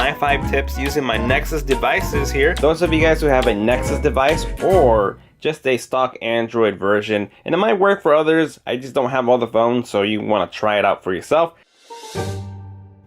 my 5 tips using my Nexus devices here. Those of you guys who have a Nexus device or just a stock Android version, and it might work for others, I just don't have all the phones, so you want to try it out for yourself.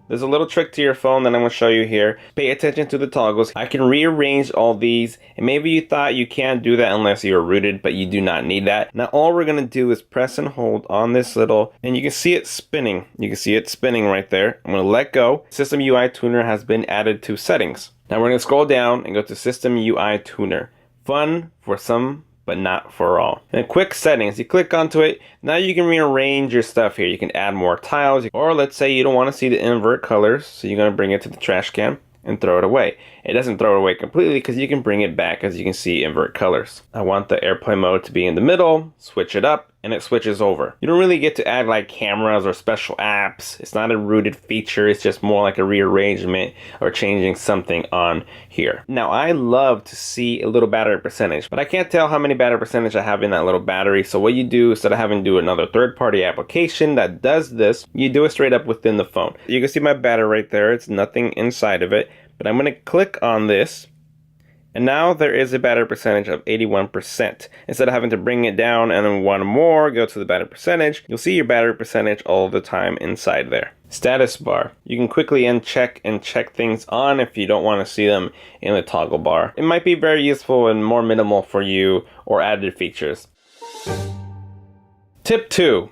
There's a little trick to your phone that I'm going to show you here. Pay attention to the toggles. I can rearrange all these, and maybe you thought you can't do that unless you're rooted, but you do not need that. Now all we're going to do is press and hold on this little, and you can see it spinning. You can see it spinning right there. I'm going to let go. System UI Tuner has been added to settings. Now we're going to scroll down and go to System UI Tuner. Fun for some, but not for all. And quick settings, you click onto it. Now you can rearrange your stuff here. You can add more tiles, or let's say you don't want to see the invert colors, so you're going to bring it to the trash can and throw it away. It doesn't throw it away completely because you can bring it back, as you can see, invert colors. I want the airplane mode to be in the middle, switch it up, and it switches over. You don't really get to add like cameras or special apps. It's not a rooted feature, it's just more like a rearrangement or changing something on here. Now I love to see a little battery percentage, but I can't tell how many battery percentage I have in that little battery. So what you do, instead of having to do another third-party application that does this, you do it straight up within the phone. You can see my battery right there, it's nothing inside of it, but I'm gonna click on this. And now there is a battery percentage of 81%. Instead of having to bring it down and then one more, go to the battery percentage, you'll see your battery percentage all the time inside there. Status bar. You can quickly uncheck and check things on if you don't want to see them in the toggle bar. It might be very useful and more minimal for you, or added features. Tip 2.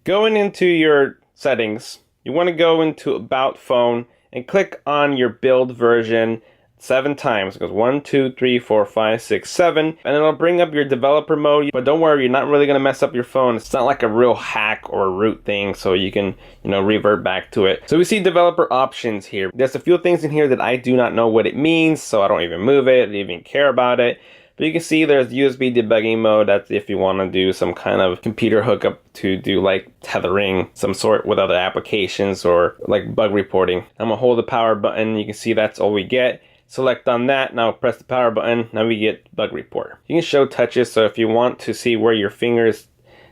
Going into your settings, you want to go into About Phone and click on your build version 7 times. It goes 1, 2, 3, 4, 5, 6, 7, and it'll bring up your developer mode. But don't worry, you're not really going to mess up your phone. It's not like a real hack or a root thing, so you can, revert back to it. So we see developer options here. There's a few things in here that I do not know what it means, so I don't even move it, I don't even care about it. But you can see there's USB debugging mode. That's if you want to do some kind of computer hookup to do like tethering some sort with other applications, or like bug reporting. I'm gonna hold the power button. You can see that's all we get. Select on that, now press the power button, now we get bug report. You can show touches, so if you want to see where your finger is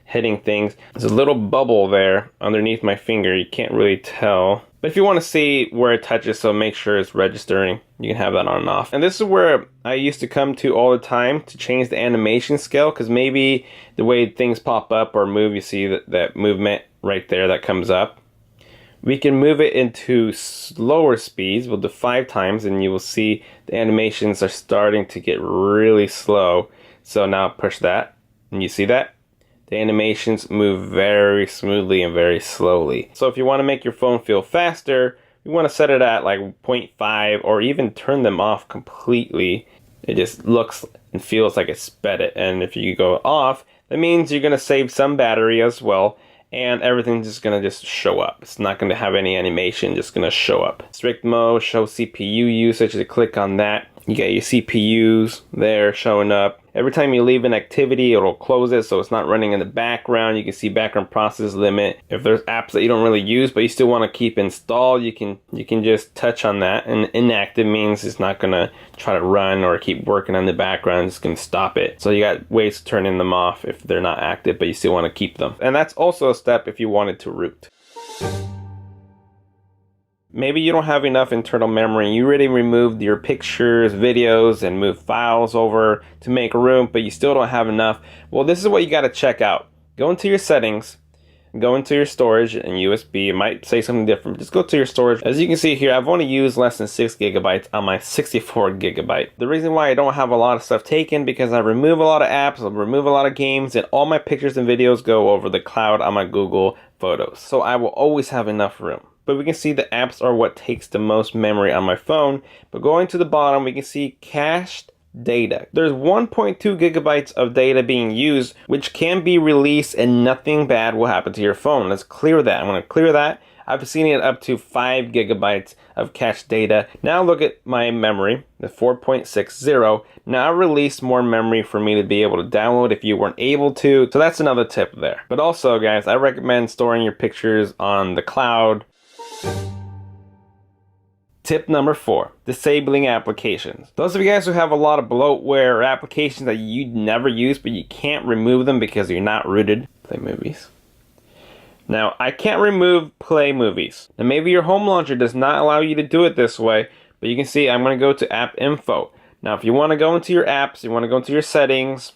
hitting things, there's a little bubble there underneath my finger, you can't really tell. But if you want to see where it touches, so make sure it's registering, you can have that on and off. And this is where I used to come to all the time to change the animation scale, because maybe the way things pop up or move, you see that movement right there that comes up. We can move it into slower speeds. We'll do 5 times and you will see the animations are starting to get really slow. So now push that and you see that? The animations move very smoothly and very slowly. So if you want to make your phone feel faster, you want to set it at like 0.5 or even turn them off completely. It just looks and feels like it sped it. And if you go off, that means you're going to save some battery as well. And everything's just going to just show up. It's not going to have any animation, just going to show up. Strict mode, show CPU usage. You click on that. You get your CPUs there showing up. Every time you leave an activity, it'll close it so it's not running in the background. You can see background process limit. If there's apps that you don't really use but you still want to keep installed, you can just touch on that. And inactive means it's not going to try to run or keep working on the background. It's going to stop it. So you got ways to turn them off if they're not active but you still want to keep them. And that's also a step if you wanted to root. Maybe you don't have enough internal memory. You already removed your pictures, videos, and moved files over to make room, but you still don't have enough. Well, this is what you got to check out. Go into your settings, go into your storage and USB. It might say something different. Just go to your storage. As you can see here, I've only used less than 6 gigabytes on my 64 gigabyte. The reason why I don't have a lot of stuff taken, because I remove a lot of apps, I remove a lot of games, and all my pictures and videos go over the cloud on my Google Photos. So I will always have enough room. But we can see the apps are what takes the most memory on my phone. But going to the bottom, we can see cached data. There's 1.2 gigabytes of data being used, which can be released and nothing bad will happen to your phone. Let's clear that. I'm going to clear that. I've seen it up to 5 gigabytes of cached data. Now look at my memory, the 4.60. Now I released more memory for me to be able to download if you weren't able to. So that's another tip there. But also, guys, I recommend storing your pictures on the cloud. Tip number 4, disabling applications. Those of you guys who have a lot of bloatware or applications that you never use but you can't remove them because you're not rooted. Play movies. Now, I can't remove Play Movies. Now, maybe your home launcher does not allow you to do it this way, But you can see I'm going to go to app info. Now if you want to go into your apps, you want to go into your settings,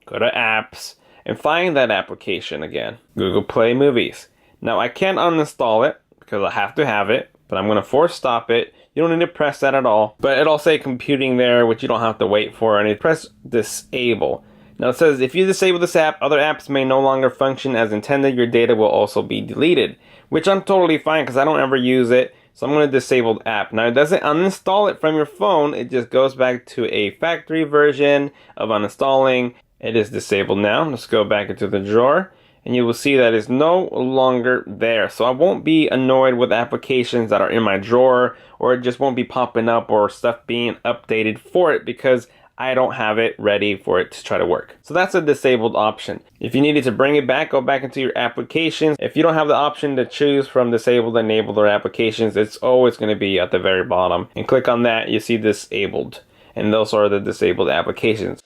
go to apps, and find that application again, Google Play Movies. Now I can't uninstall it because I have to have it, but I'm going to force stop it. You don't need to press that at all, but it'll say computing there, which you don't have to wait for, and you press disable. Now it says if you disable this app, other apps may no longer function as intended. Your data will also be deleted, which I'm totally fine because I don't ever use it. So I'm going to disable the app. Now it doesn't uninstall it from your phone. It just goes back to a factory version of uninstalling. It is disabled now. Let's go back into the drawer and you will see that it's no longer there. So I won't be annoyed with applications that are in my drawer, or it just won't be popping up or stuff being updated for it because I don't have it ready for it to try to work. So that's a disabled option. If you needed to bring it back, go back into your applications. If you don't have the option to choose from disabled, enabled, or applications, it's always going to be at the very bottom. And click on that, you see disabled. And those are the disabled applications.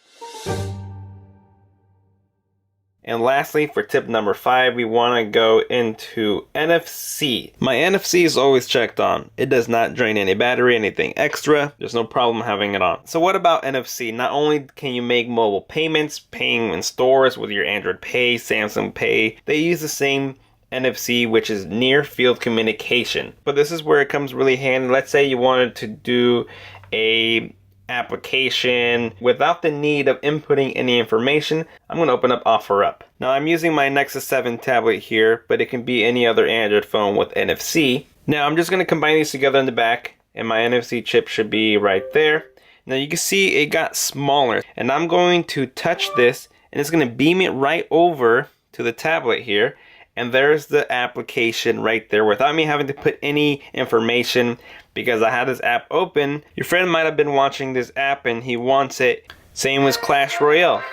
And lastly, for tip number 5, we want to go into NFC. My NFC is always checked on. It does not drain any battery, anything extra. There's no problem having it on. So what about NFC? Not only can you make mobile payments, paying in stores with your Android Pay, Samsung Pay, they use the same NFC, which is near field communication. But this is where it comes really handy. Let's say you wanted to do a application without the need of inputting any information. I'm going to open up OfferUp. Now I'm using my Nexus 7 tablet here, but it can be any other Android phone with NFC. Now I'm just going to combine these together in the back, and my NFC chip should be right there. Now you can see it got smaller, and I'm going to touch this and it's going to beam it right over to the tablet here. And there's the application right there without me having to put any information, because I had this app open. Your friend might have been watching this app and he wants it. Same as Clash Royale.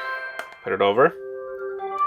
Put it over,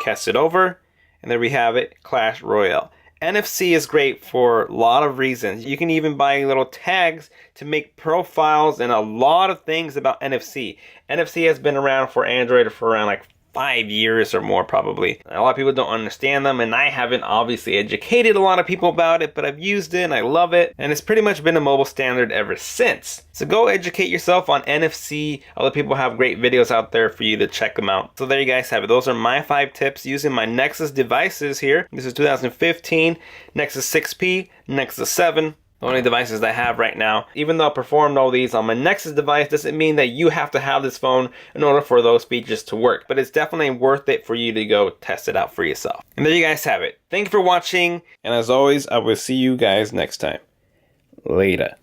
cast it over, and there we have it, Clash Royale. NFC is great for a lot of reasons. You can even buy little tags to make profiles and a lot of things about NFC. NFC has been around for Android for around like 5 years or more probably. A lot of people don't understand them, and I haven't obviously educated a lot of people about it, but I've used it and I love it, and it's pretty much been a mobile standard ever since. So go educate yourself on NFC. Other people have great videos out there for you to check them out. So there you guys have it. Those are my 5 tips using my Nexus devices here. This is 2015 Nexus 6P, Nexus 7. The only devices that I have right now. Even though I performed all these on my Nexus device, doesn't mean that you have to have this phone in order for those features to work. But it's definitely worth it for you to go test it out for yourself. And there you guys have it. Thank you for watching. And as always, I will see you guys next time. Later.